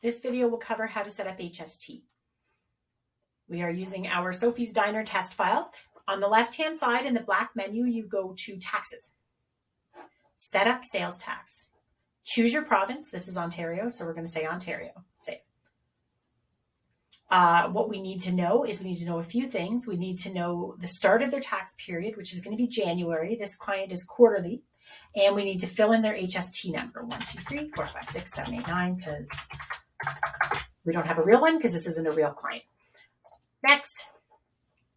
This video will cover how to set up HST. We are using our Sophie's Diner test file. On the left-hand side in the black menu, you go to Taxes. Set up sales tax. Choose your province. This is Ontario, so we're going to say Ontario. Save. What we need to know is we need to know a few things. We need to know the start of their tax period, which is going to be January. This client is quarterly. And we need to fill in their HST number, 1, 2, 3, 4, 5, 6, 7, 8, 9, because we don't have a real one because this isn't a real client. Next.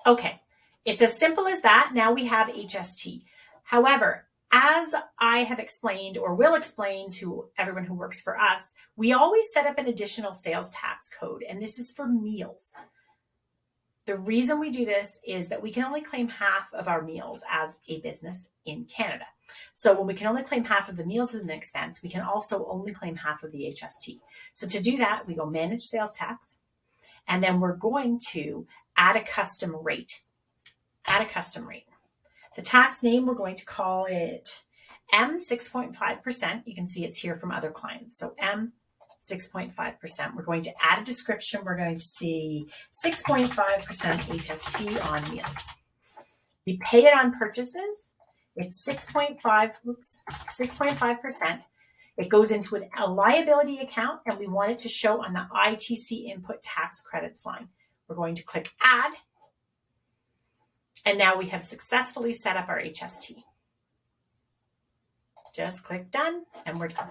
Okay, it's as simple as that. Now we have HST. However, as I have explained or will explain to everyone who works for us, we always set up an additional sales tax code, and this is for meals. The reason we do this is that we can only claim half of our meals as a business in Canada. So when we can only claim half of the meals as an expense, we can also only claim half of the HST. So to do that, we go Manage Sales Tax, and then we're going to add a custom rate. Add a custom rate. The tax name, we're going to call it M 6.5%. You can see it's here from other clients. So M 6.5%. We're going to add a description. We're going to see 6.5% HST on meals. We pay it on purchases. It's 6.5%. It goes into a liability account, and we want it to show on the ITC input tax credits line. We're going to click Add. And now we have successfully set up our HST. Just click Done, and we're done.